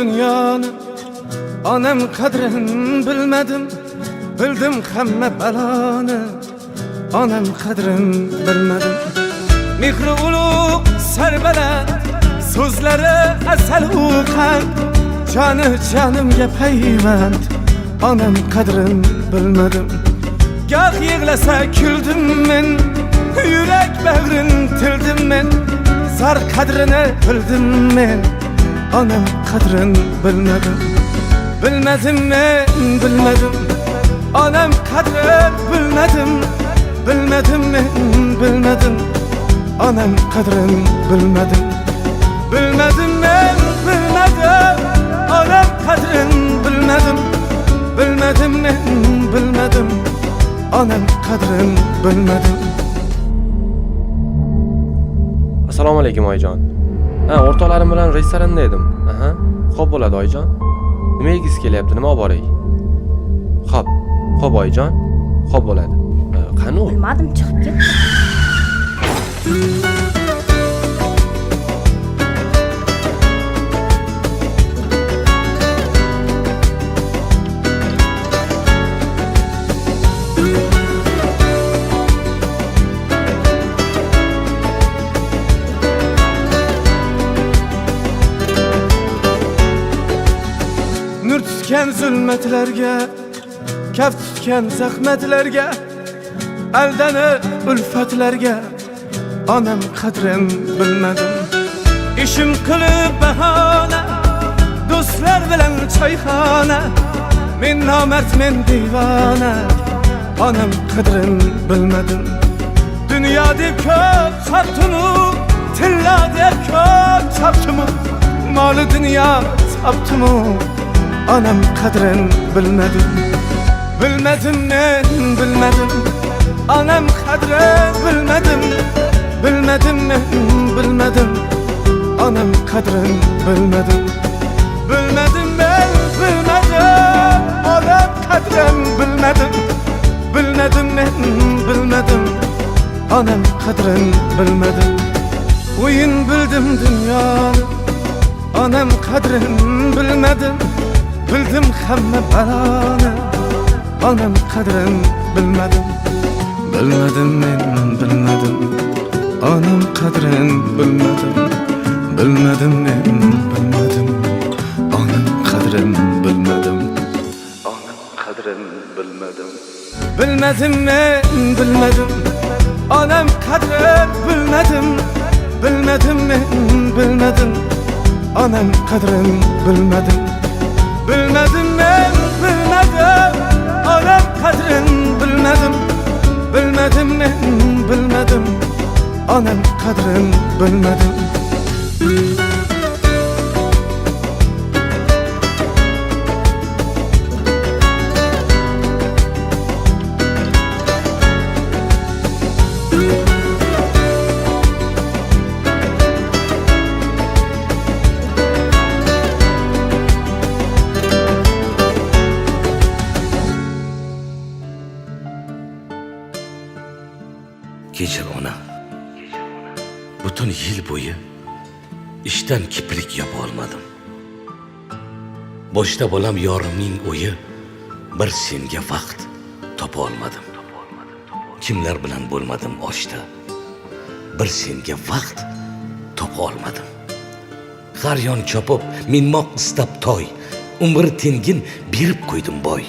dünyoni, onam qadrin bilmadim. Bildim hamma baloni, onam qadrin bilmadim. Mehri ulug' sarbaland, so'zlari asal uqand, joni jonimga payvand, onam qadrin bilmadim. Goh yig'lasa kuldim men, yurak bag'rin tildim men, zar qadrini bildim men, onam qadrin bilmadim. Bilmadim men, bilmadim, onam qadrin bilmadim. Bilmadim men, bilmadim, onam qadrin bilmadim. Bilmadim men, bilmadim, onam qadrin bilmadim. Bilmadim men, bilmadim, onam qadrin bilmadim. Assalomu alaykum oyijon. O'rtoqlarim bilan restoranda edim. Xo'p bo'ladi oyijon. Nima yegiz kelyapti, nima olib boray? Xo'p oyijon. Xo'p bo'ladi. Qani u? Bilmadim, chiqib ketdi. Nur tutgan zulmatlarga, kaf tutgan zahmatlarga, aldanib ulfatlarga, onam qadrin bilmadim. Ishim qilib bahona, do'stlar bilan choyxona, men nomard, men divona, onam qadrin bilmadim. Dunyo deb ko'p chopdim-u, tilla deb ko'p chopdim-u, moli dunyo topdim-u, onam qadrin bilmadim. Bilmadim men, bilmadim, onam qadrin bilmadim. Bilmadim men, bilmadim, onam qadrin bilmadim. Bilmadim men, bilmadim, onam qadrin bilmadim. Bilmadim men, bilmadim, onam qadrin bilmadim. O'yin bildim dunyoni, onam qadrin bilmadim. Bildim hamma baloni, onam qadrin bilmadim. Bilmadim men, bilmadim, onam qadrin bilmadim. Bilmadim men, bilmadim, onam qadrin bilmadim. Onam qadrin bilmadim. Bilmadim men, bilmadim, onam qadrin bilmadim. Bilmadim men, bilmadim, onam qadrin bilmadim. Bilmadim men, bilmadim, onam qadrin bilmadim. Bilmadim men, bilmadim, onam qadrin bilmadim. Kechir ona. Butun yil bo'yi ishdan kiprik yopa olmadim. Boshda bolam yorimning o'yi, bir senga vaqt topa olmadim. Kimlar bilan bo'lmadim oshda, bir senga vaqt topa olmadim. Har yon chopib minmoq istab toy, umr tengin berib qo'ydim boy.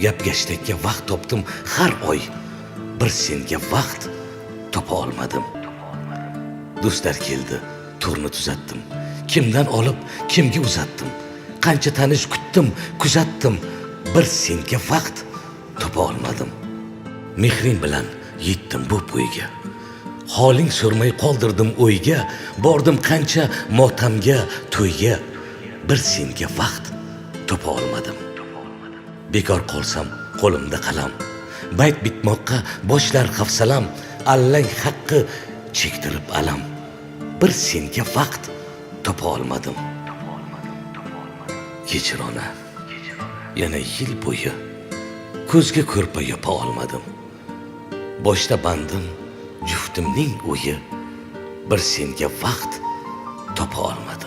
Gap gashtakka vaqt topdim har oy, bir senga vaqt topa olmadim. Do'stlar keldi, turni tuzatdim. Kimdan olib, kimga uzatdim. Qancha tanish kutdim, kuzatdim, bir senga vaqt topa olmadim. Mehring bilan yetdim bu bo'yga. Holing so'rmay qoldirdim o'yga, bordim qancha motamga, to'yga, bir senga vaqt topa olmadim. Bekor qolsam qo'limda qalam, bayt bitmoqqa boshlar hafsalam, allang haqqi chektirib alam, bir senga vaqt topa olmadim. Kechir ona, yana yil bo'yi ko'zga ko'rpa yopa olmadim. Boshda bandim juftimning o'yi, bir senga vaqt topa olmadim.